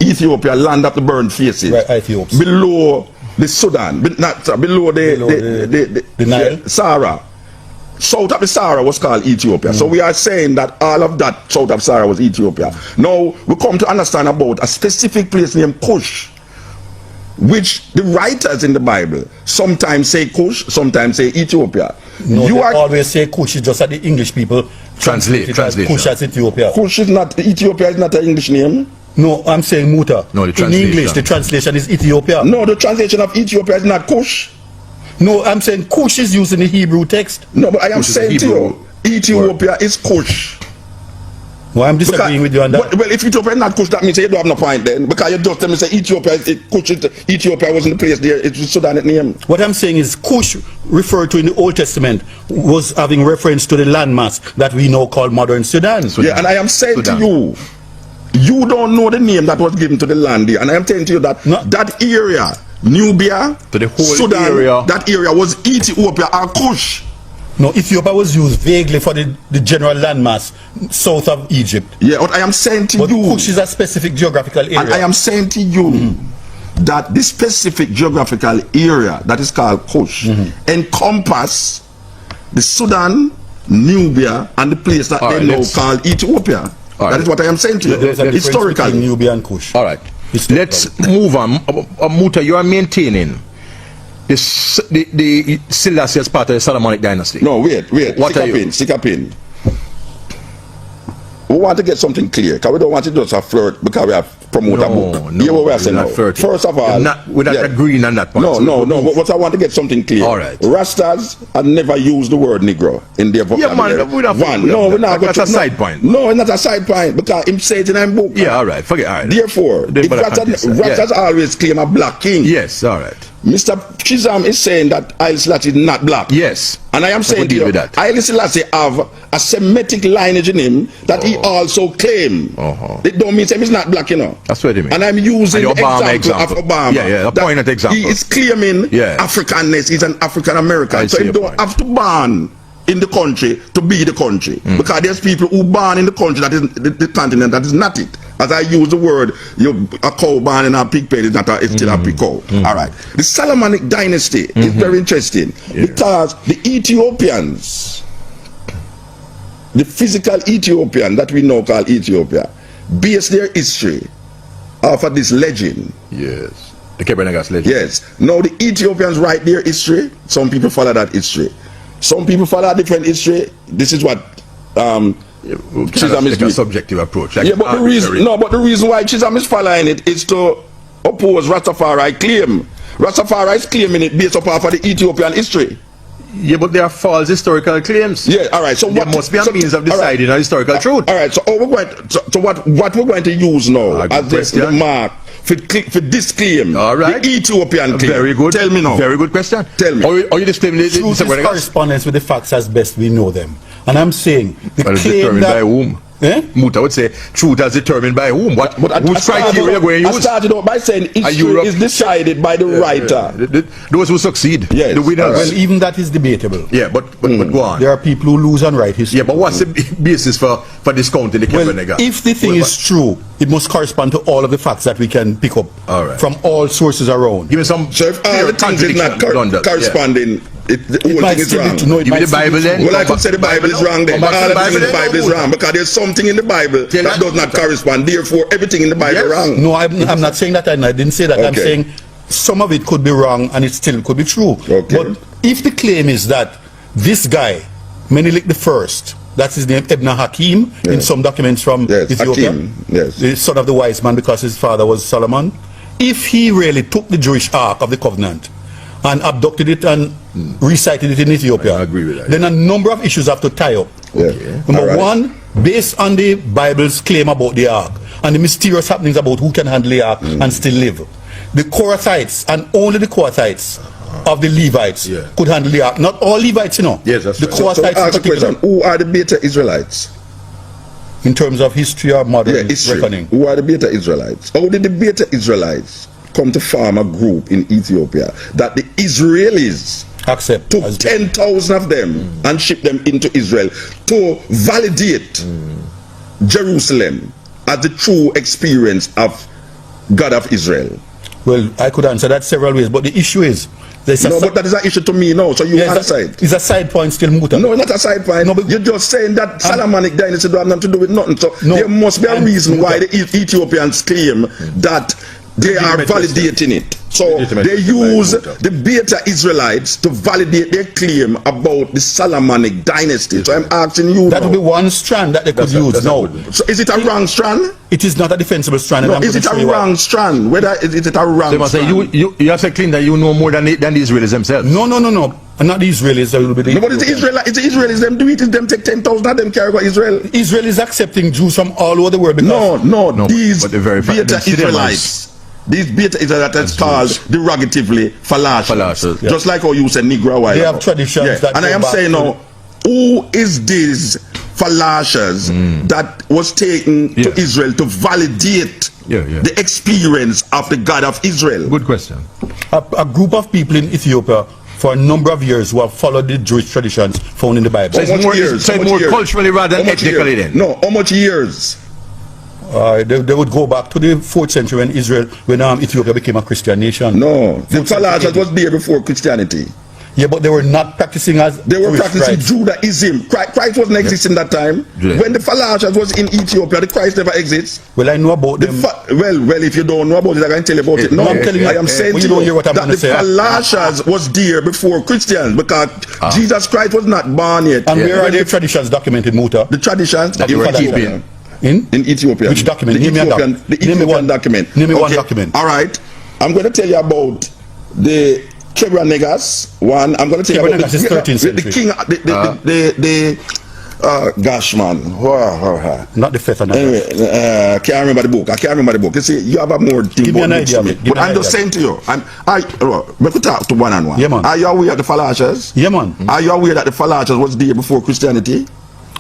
Ethiopia, land of the burned faces.
Right, Ethiops.
Below the Sudan, below the
Nile.
Sahara. South of the Sahara was called Ethiopia. So we are saying that all of that south of Sahara was Ethiopia. Now we come to understand about a specific place named Cush, which the writers in the Bible sometimes say Cush, sometimes say Ethiopia.
No,
You
they
are
always say Kush is just that the English people
Translate,
it as
translation.
Kush as Ethiopia.
Cush is not Ethiopia is not an English name.
No, I'm saying Muta.
No, the
in
translation.
English, the translation is Ethiopia.
No, the translation of Ethiopia is not Cush.
No, I'm saying Kush is used in the Hebrew text.
No, but I am
Cush is a
saying to
Hebrew
you, Ethiopia is Cush.
Well, I'm disagreeing with you on that.
Well, if Ethiopia is not Kush, that means you don't have no point then. Because you just tell me say Ethiopia wasn't the place there, it's Sudan at name.
What I'm saying is Kush, referred to in the Old Testament, was having reference to the landmass that we now call modern Sudan.
Yeah, and I am saying to you, you don't know the name that was given to the land there. And I am telling to you that that area, Nubia,
to the whole
Sudan,
area.
that area was Ethiopia or Kush.
No, Ethiopia was used vaguely for the general landmass south of Egypt.
Yeah, what I am saying to
but
you,
Kush is a specific geographical area.
and I am saying to you that this specific geographical area that is called Kush encompass the Sudan, Nubia, and the place that they now call Ethiopia. That is what I am saying to you.
There's a difference between
Historically.
Nubia and Kush.
All right. Let's move on. Muta, you are maintaining the Selassie as part of the Solomonic dynasty.
No, wait.
What are you?
Stick a pin. We want to get something clear, because we don't want to just a flirt because we have promoted a book.
No,
Hear what we are saying
not
now.
flirting.
First of all,
we're not agreeing on that point.
No. What I want to get something clear.
All right.
Rastas have never used the word Negro in their vocabulary.
We're not that's a side point.
No, it's not a side point, because him said it in his book.
Yeah, all right. Forget. All right.
Therefore, if Rastas always claim a black king.
Yes, all right.
Mr. Chisholm is saying that Haile Selassie is not black.
Yes.
And I am saying to you, Haile Selassie have a Semitic lineage in him that he also claim. It don't mean he's not black, you know.
That's what it means.
And I'm using the example of Obama.
Yeah, a poignant example.
He is claiming Africanness. He's an African American. So he don't have to born in the country to be the country. Because there's people who born in the country that is the continent that is not it. As I use the word, a cow born in a pig pen is not it's still a pig cow. All right. The Solomonic dynasty is very interesting because the Ethiopians, the physical Ethiopian that we now call Ethiopia, base their history off of this legend.
Yes. The Kebernagas legend.
Yes. Now the Ethiopians write their history. Some people follow that history. Some people follow a different history. This is what Chisholm is doing.
A subjective approach. Like
but the reason why Chisholm is following it is to oppose Rastafari claim. Rastafari is claiming it based upon of the Ethiopian history.
Yeah, but they are false historical claims.
Yeah, all right. So
there must be a means of deciding a historical truth.
All right. So what we're going to use now as the mark for this claim,
all right,
the Ethiopian claim.
Very good.
Tell me now.
Very good question.
Tell me.
Are you disclaiming the
truth is correspondence with the facts as best we know them. And I'm saying the claim
determined by whom? Muta would say truth as determined by whom? Whose criteria going to use?
I started out by saying history is decided by the writer.
Those who succeed,
yes,
the winners.
Well, even that is debatable.
Yeah, but go on.
There are people who lose and write history.
Yeah, but what's the basis for discounting the Kebernagas?
If the thing is true, it must correspond to all of the facts that we can pick up from all sources around.
Give me some.
So if all the things is not corresponding, the whole thing is wrong.
Give me the Bible then.
Well, I could say the Bible is wrong then. All everything in the Bible is wrong because there's something in the Bible that does not correspond. Therefore, everything in the Bible is wrong.
No, I'm not saying that, and I didn't say that. I'm saying some of it could be wrong and it still could be true. But if the claim is that this guy, Menelik I, that's his name, Ibn Hakim, in some documents from Ethiopia, the son of the wise man because his father was Solomon, if he really took the Jewish Ark of the Covenant and abducted it and recited it in Ethiopia,
I agree with that.
then a number of issues have to tie up. Number one, based on the Bible's claim about the Ark and the mysterious happenings about who can handle the Ark and still live, the Korathites and only the Korathites of the Levites could handle the Ark. Not all Levites, you know.
Yes, that's
the Korathites in particular. Who are the Beta Israelites?
In terms of history or modern reckoning.
Who are the Beta Israelites? How did the Beta Israelites come to form a group in Ethiopia that the Israelis took 10,000 of them and shipped them into Israel to validate Jerusalem as the true experience of God of Israel?
Well, I could answer that several ways, but the issue is
but that is an issue to me now, so you on the side.
It's a side point still, Muta.
No, not a side point. No, but you're just saying that Solomonic dynasty don't have nothing to do with nothing. So there must be a reason why the Ethiopians claim that they are validating it. So they use the Beta Israelites to validate their claim about the Solomonic dynasty. So I'm asking you
that would be one strand that they could use. No.
So is it a wrong strand?
It is not a defensible strand.
No, is it a wrong strand? Whether is it a wrong strand?
You have to claim that you know more than the Israelis themselves.
No. And not the Israelis, a little bit.
No, but it's the Israelis, them do it, it's them take 10,000 of them carry go Israel.
Israel is accepting Jews from all over the world.
No, these
but the very fact-
beta
them
Israelites. These beta Israelites called derogatively falashers.
Falashers,
yeah.
Just like how you said Negro a while
They
ago.
have traditions that
And I
go
am
back
saying
to
now, who is these falashers that was taken to
Yeah.
Israel to validate the experience of the God of Israel?
Good question.
a group of people in Ethiopia for a number of years who have followed the Jewish traditions found in the Bible.
So it's
How much
more,
years?
so
How
it's
much
more
years?
culturally rather than
How much
ethnically
years?
then?
No, how much years?
They would go back to the 4th century when Ethiopia became a Christian nation.
No, the
4th century.
falashers was there before Christianity.
Yeah, but they were not practicing as
They were
Jewish
practicing
rites.
Judaism. Christ wasn't existing that time.
Yeah.
When the falashers was in Ethiopia, the Christ never exists.
Well, I know about them.
Well, if you don't know about it, I can tell you about it. No,
I'm telling you,
I am saying
well,
to
you don't hear what I'm
that
gonna
the
say.
falashers was there before Christians because Jesus Christ was not born yet.
And where are
When
their traditions documented, Muta?
the traditions
That they were
in
keeping.
in Ethiopia.
Which document?
The
Name me a
Ethiopian,
doc.
the
Name me
Ethiopian
one.
document.
Name me one document.
All right. I'm going to tell you about the Kebra Negas. One. I'm going to tell
Kebra
you about
Negas is 13th
the
century.
king. Gosh, man.
Not the fifth and the
Anyway, can't remember the book. I can't remember the book. You see, you have a more thing
Give me
about
an
books
idea
to me.
of it. Give
But
me an
I'm just
idea.
saying to you, we could talk to one on one.
Yeah, man.
Are you aware of the falashers?
Yeah, man.
Are you aware that the falashers was there before Christianity?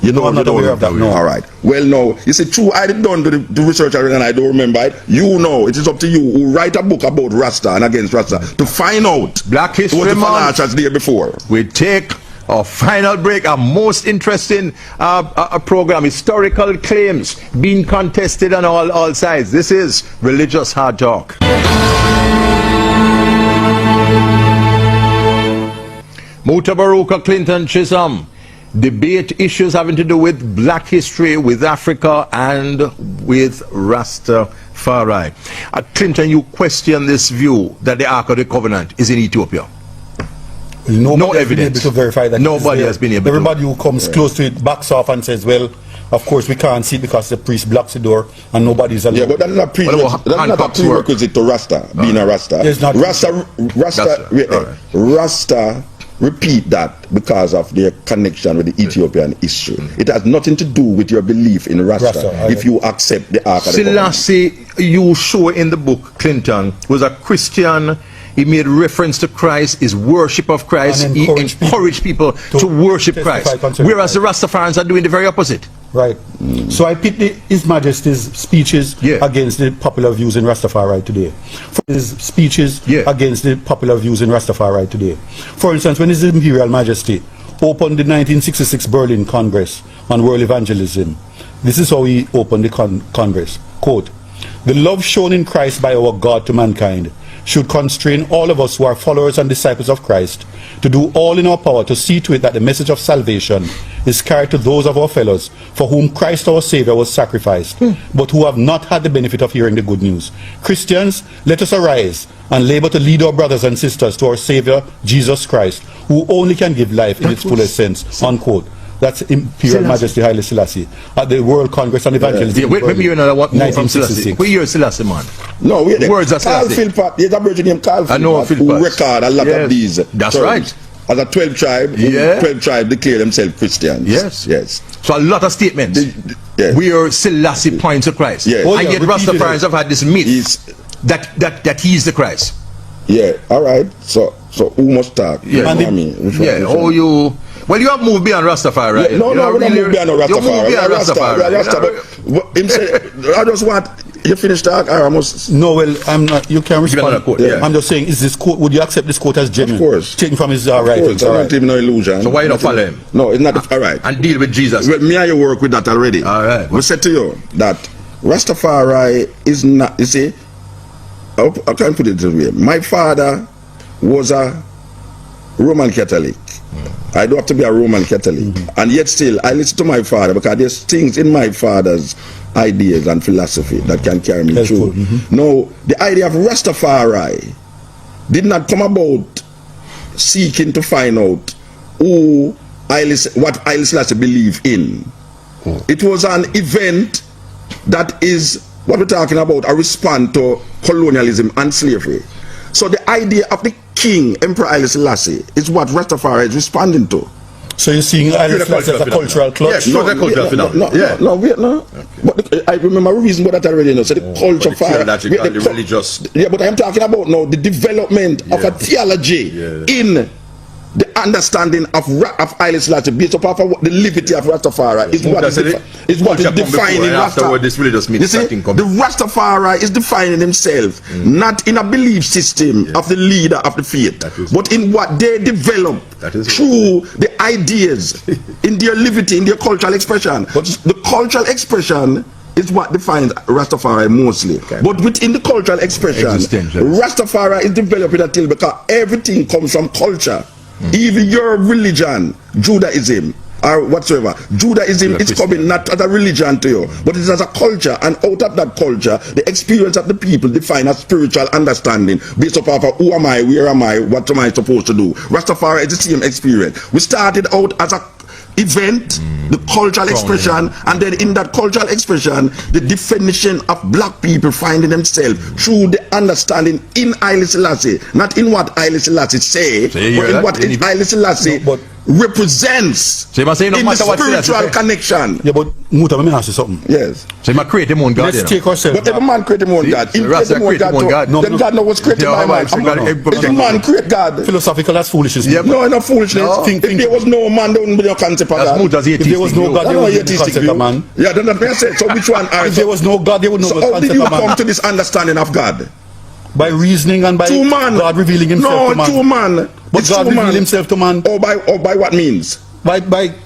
You know,
I'm not
you don't
aware of that, no.
All right. Well, no. You see, true, I didn't done the research and I don't remember it. You know, it is up to you who write a book about Rasta and against Rasta to find out
Black History
was the
Month.
falashers there before.
We take our final break, our most interesting program, historical claims being contested on all sides. This is Religious Hard Talk. Mutabaruka, Clinton, Chisholm. Debate issues having to do with black history, with Africa, and with Rastafari. Clinton, you question this view that the Ark of the Covenant is in Ethiopia.
Nobody has been
evidence.
able to verify that.
Nobody
it is
has been
there.
able to.
Everybody who comes close to it backs off and says, well, of course we can't see it because the priest blocks the door and nobody's allowed.
Yeah, but that's not
Hancock's
a prerequisite to Rasta, being a Rasta.
It's not.
Rasta repeat that because of their connection with the Ethiopian history. It has nothing to do with your belief in Rasta if you accept the Ark of the Covenant.
Selassie, you show in the book, Clinton, was a Christian. He made reference to Christ, his worship of Christ.
And
He encouraged people to worship
testify
Christ.
concerning
Whereas the Rastafarians are doing the very opposite.
Right. So I picked His Majesty's speeches against the popular views in Rastafari today. His speeches against the popular views in Rastafari today. For instance, when His Imperial Majesty opened the 1966 Berlin Congress on World Evangelism, this is how he opened the Congress. Quote, "The love shown in Christ by our God to mankind should constrain all of us who are followers and disciples of Christ to do all in our power to see to it that the message of salvation is carried to those of our fellows for whom Christ our Savior was sacrificed, but who have not had the benefit of hearing the good news. Christians, let us arise and labor to lead our brothers and sisters to our Savior, Jesus Christ, who only can give life in its fullest sense." Unquote. That's Imperial Majesty Haile Selassie at the World Congress on Evangelism.
Yeah, wait, you another one more from Selassie.
1966.
What year is Selassie, man?
No, wait there.
Words are
Carl
Selassie.
Philpott, there's a virgin named Carl
I know
Philpott who
Philpott.
record a lot of these
That's
terms.
right.
As a 12 tribe, 12 tribe declare themselves Christians.
Yes. So a lot of statements where Selassie points to Christ.
Yes.
Oh,
And
yeah,
yet
repeatedly.
Rastafarians have had this myth that he is the Christ.
Yeah, all right. So who must talk?
Yeah.
And
I mean, which one?
Oh, you... Well, you have moved beyond Rastafari, right?
Yeah, no, we're not moved beyond
You moved
Rastafari.
beyond
We are Rasta,
Rastafari.
we are Rasta, but him say, I just want you finish talk, or I must.
No, well, I'm not. You can respond.
another quote, yeah.
I'm just saying, is this quote? Would you accept this quote as genuine?
Of course.
Taken from his
Of
writings.
course, I don't even no illusion.
So why you not follow him?
No, it's not. All right.
And deal with Jesus.
Well, me and you work with that already.
All right.
We said to you that Rastafari is not. You see, I can't put it this way. My father was a Roman Catholic. I don't have to be a Roman Catholic. And yet still, I listen to my father because there's things in my father's ideas and philosophy that can carry me through. Now, the idea of Rastafari did not come about seeking to find out what Haile Selassie believed in. It was an event that is what we're talking about, a response to colonialism and slavery. So the idea of the king, Emperor Haile Selassie, is what Rastafari is responding to.
So you're seeing Haile Selassie as a cultural clutch?
Yes, no, the cultural phenomenon.
No. But I remember a reason for that already. So the culture
the religious.
Yeah, but I'm talking about now the development of a theology in the understanding of Haile Selassie based upon the liberty of Rastafari is what is defining Rasta.
This religious
you see, the Rastafari is defining himself not in a belief system of the leader of the faith, but in what they develop through the ideas in their liberty, in their cultural expression. But the cultural expression is what defines Rastafari mostly. Okay. But within the cultural expression, Rastafari is developing until because everything comes from culture. Even your religion, Judaism or whatsoever, Judaism is coming not as a religion to you, but it is as a culture, and out of that culture, the experience of the people define a spiritual understanding based upon who am I, where am I, what am I supposed to do. Rastafari is the same experience. We started out as a event, the cultural expression, and then in that cultural expression, the definition of black people finding themselves through the understanding in Haile Selassie, not in what Haile Selassie say, but in what Haile Selassie represents in the spiritual connection.
Yeah, but Muta, let me ask you something.
Yes.
So you create him own God.
Let's take ourselves.
But every man create him own God. If
Rasta create him own God.
Then God knows what's created by man. If the man create God.
Philosophical, that's foolishness.
Yeah, no, not foolishness. If there was no man, there wouldn't be no concept of God.
If there was no God, there wouldn't be no concept of man.
Yeah, then that's what I said. So which one are
If there was no God, there would no concept of man.
So how did you come to this understanding of God?
By reasoning and by God revealing himself to man.
No, two man.
But God revealed himself to man.
Or by what means?
By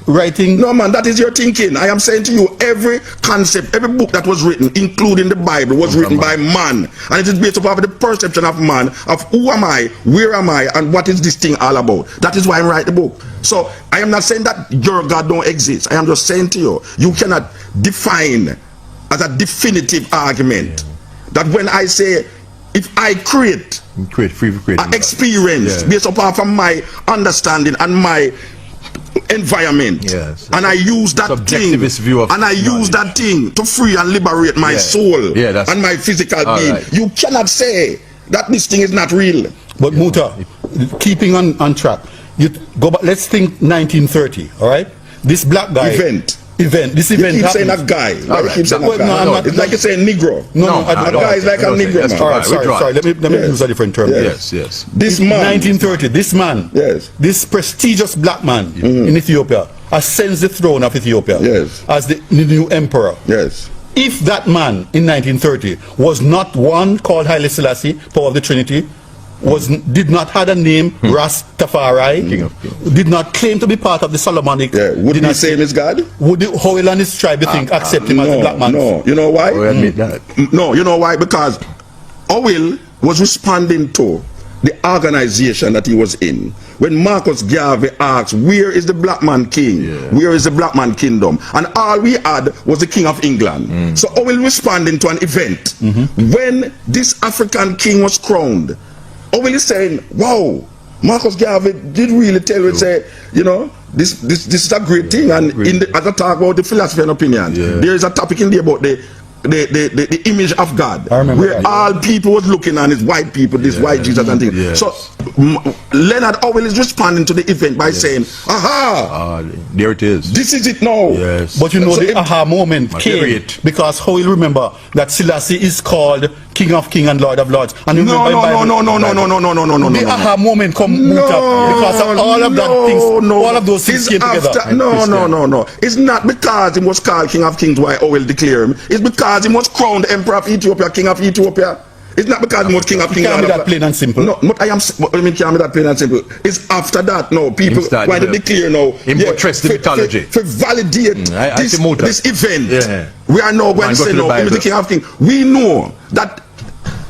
writing.
No man, that is your thinking. I am saying to you, every concept, every book that was written, including the Bible, was written by man. And it is based upon the perception of man, of who am I, where am I, and what is this thing all about. That is why I write the book. So I am not saying that your God don't exist. I am just saying to you, you cannot define as a definitive argument that when I say, if I create an experience based upon from my understanding and my environment, and I use that thing, and I use that thing to free and liberate my soul and my physical being. You cannot say that this thing is not real.
But Muta, keeping on track, you go back. Let's think 1930. All right, this black guy this event
you keep saying a guy. You keep saying a guy. It's like you're saying Negro.
A
guy is like a Negro.
All right, sorry. Let me use a different term.
Yes.
This man, 1930. This man, this prestigious black man in Ethiopia, ascends the throne of Ethiopia as the new emperor.
Yes.
If that man in 1930 was not one called Haile Selassie, power of the Trinity, did not have a name Rastafari, did not claim to be part of the Solomonic.
Would he say him as God?
Would the Howell and his tribe think accept him as a black man?
No, you know why?
Admit that.
No, you know why? Because Howell was responding to the organization that he was in. When Marcus Garvey asked, where is the black man king? Where is the black man kingdom? And all we had was the king of England. So Howell responding to an event. When this African king was crowned, Howell is saying, wow, Marcus Garvey did really tell you, say, you know, this is a great thing. And as I talk about the philosophy and opinion, there is a topic in there about the image of God, where all people was looking on is white people, this white Jesus and things. So Leonard Howell is responding to the event by saying, aha,
there it is.
This is it now.
But you know, the aha moment came because Howell remember that Selassie is called King of Kings and Lord of Lords. And
no.
The aha moment come because of all of that things, all of those things came together.
No. It's not because he was called King of Kings why Howell declare him. It's because he was crowned Emperor of Ethiopia, King of Ethiopia. It's not because he was King of Kings.
Can't be that plain and simple.
No, but can't be that plain and simple. It's after that now people want to declare now.
Trust the mythology.
To validate this event. We are now going to say no, he is the King of Kings. We know that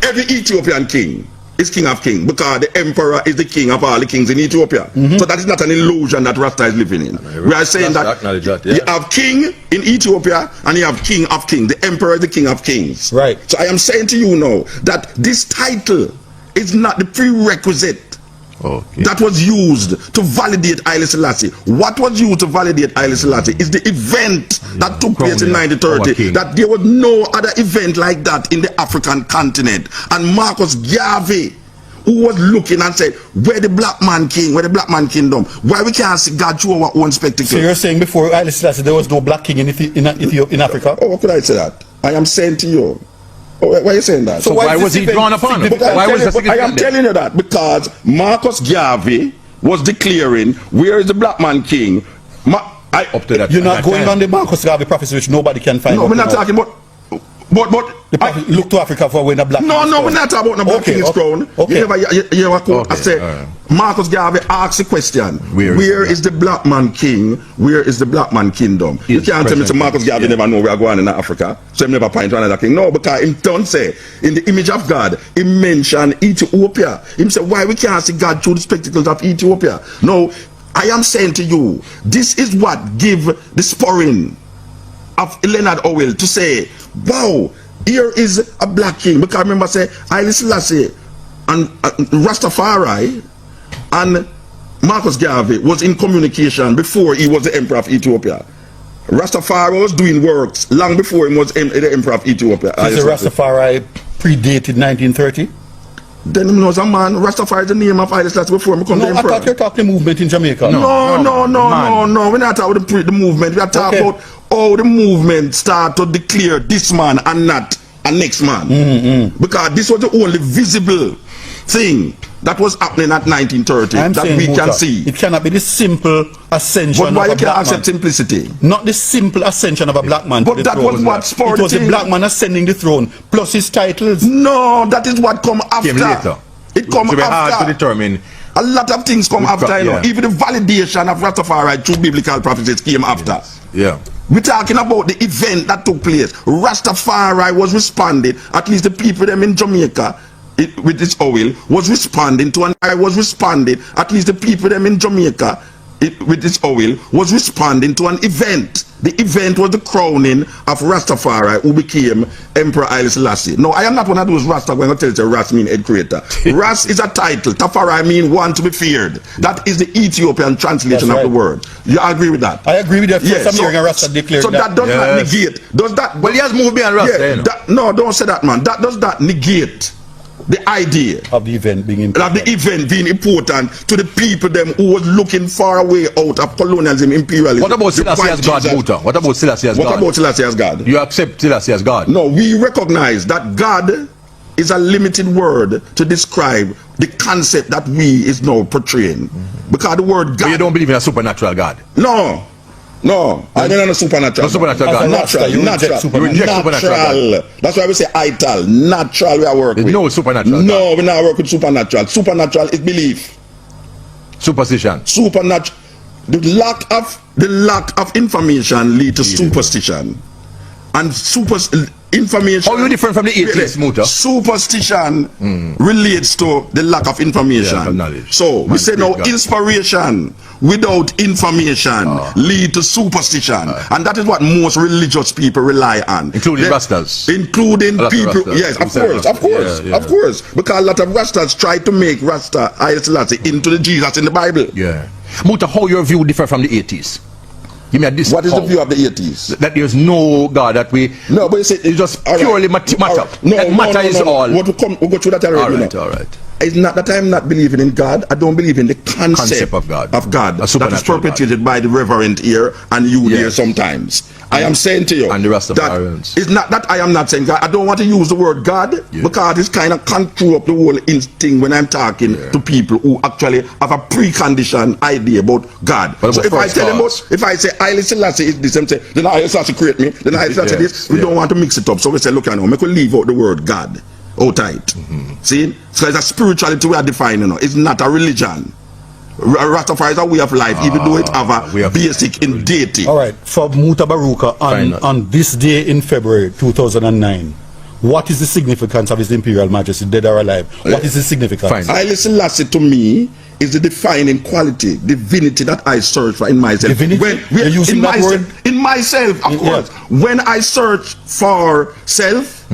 every Ethiopian king is King of Kings because the emperor is the king of all the kings in Ethiopia. So that is not an illusion that Rasta is living in. We are saying that you have king in Ethiopia and you have King of Kings. The emperor is the King of Kings.
Right.
So I am saying to you now that this title is not the prerequisite that was used to validate Haile Selassie. What was used to validate Haile Selassie is the event that took place in 1930. That there was no other event like that in the African continent. And Marcus Garvey, who was looking and said, where the black man king, where the black man kingdom? Why we can't see God through our own spectacle?
So you're saying before Haile Selassie there was no black king in Africa?
Oh, what could I say that? I am saying to you. Oh, why are you saying that?
So why was he drawn upon? Why was
I am telling you that because Marcus Garvey was declaring, where is the black man king?
Up to that.
You're not going on the Marcus Garvey prophecy, which nobody can find.
No, we're not talking about. But
look to Africa for when a black.
No, we're not talking about no black king is crowned.
Okay.
You never quote. I say Marcus Garvey asks the question: Where is the black man king? Where is the black man kingdom? You can't tell me so Marcus Garvey never know we are going in Africa, so he never point to another king. No, because him don't say in the image of God, he mentioned Ethiopia. Him say why we can't see God through the spectacles of Ethiopia. No, I am saying to you, this is what give the spurring of Leonard Howell to say, wow, here is a black king. Because I remember say Haile Selassie and Rastafari and Marcus Garvey was in communication before he was the emperor of Ethiopia. Rastafari was doing works long before he was the emperor of Ethiopia.
Is the Rastafari predated 1930?
Then he knows a man. Rastafari is the name of Haile Selassie before he become the emperor.
I thought you were talking movement in Jamaica.
No. We're not talking about the movement. We are talking about how the movement start to declare this man and not a next man. Because this was the only visible thing that was happening at 1930 that we can see.
It cannot be the simple ascension of a black man.
But why you can't accept simplicity?
Not the simple ascension of a black man.
But that was what spurred
it was the black man ascending the throne plus his titles.
No, that is what come after. It come after.
Hard to determine.
A lot of things come after, you know. Even the validation of Rastafari through biblical prophecies came after.
Yeah.
We're talking about the event that took place. Rastafari was responding, at least the people them in Jamaica, with this oil, was responding to, and I was responding, at least the people them in Jamaica, with this oil, was responding to an event. The event was the crowning of Rastafari, who became Emperor Haile Selassie. No, I am not one of those Rasta when I tell you Ras mean head creator. Ras is a title. Tafari mean one to be feared. That is the Ethiopian translation of the word. You agree with that?
I agree with that. Yes. So Rasta declared
so that does not negate. Does that?
Well, he has moved beyond Rasta.
Yeah, no, don't say that, man. That does not negate the idea
of the event being important.
Of the event being important to the people them who was looking far away out of colonialism, imperialism.
What about Selassie as God, Muta? What about Selassie as God?
What about Selassie as God?
You accept Selassie as God?
No, we recognize that God is a limited word to describe the concept that we is now portraying. Because the word God...
But you don't believe in a supernatural God?
No, I don't know supernatural.
No supernatural God.
Natural.
You reject supernatural.
That's why we say ital. Natural we are working with.
No supernatural.
No, we not work with supernatural. Supernatural is belief.
Superstition.
Supernatural. The lack of information lead to superstition. And information.
How are you different from the atheists, Muta?
Superstition relates to the lack of information.
Knowledge.
So we say now inspiration without information lead to superstition, and that is what most religious people rely on,
including Rastas.
Including people, yes, of course, because a lot of Rastas try to make Rasta Haile Selassie into the Jesus in the Bible.
Yeah. Muta, how your view differ from the atheists? Give me a
what is the view of the atheists?
That there's no God, that we...
No, but you say...
It's just purely matter.
No,
that matter is all.
We'll go through that already.
All right.
It's not that I'm not believing in God. I don't believe in the concept
of God.
That is perpetuated by the reverend here and you there sometimes. I am saying to you
and the rest of
that it's not that I am not saying God. I don't want to use the word God because it's kind of can't throw up the whole thing when I'm talking to people who actually have a preconditioned idea about God. So if I tell them if I say Haile Selassie is this, and say then Haile Selassie create me, then Haile Selassie this, we don't want to mix it up. So we say, look, I know, make we leave out the word God. Oh, tight. See? So it's a spirituality we are defining. It's not a religion. Rastafari is a way of life, even though it have a basic in deity.
All right. For Mutabaruka, on this day in February 2009, what is the significance of His Imperial Majesty, dead or alive? What is the significance?
Haile Selassie to me is the defining quality, divinity that I search for in myself.
Divinity? You're using that word?
In myself, of course. When I search for self,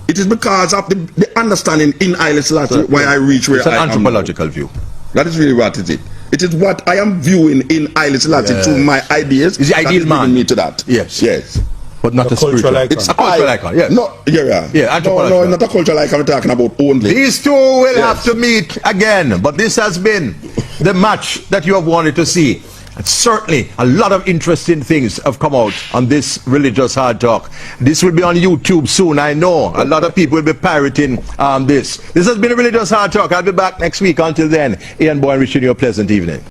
it is because of the understanding in Haile Selassie why I reach where I am.
It's an anthropological view.
That is really what it is. It is what I am viewing in Haile Selassie through my ideas.
Is the ideal man?
Me to that.
Yes. But not
The
a spiritual.
cultural icon.
It's a cultural icon, yes.
No, yeah.
Yeah,
no,
anthropological.
not a cultural icon I'm talking about only.
These two will
Yes.
have to meet again, but this has been the match that you have wanted to see. And certainly, a lot of interesting things have come out on this Religious Hard Talk. This will be on YouTube soon, I know. A lot of people will be pirating this. This has been a Religious Hard Talk. I'll be back next week. Until then, Ian Boyne wishing you a pleasant evening.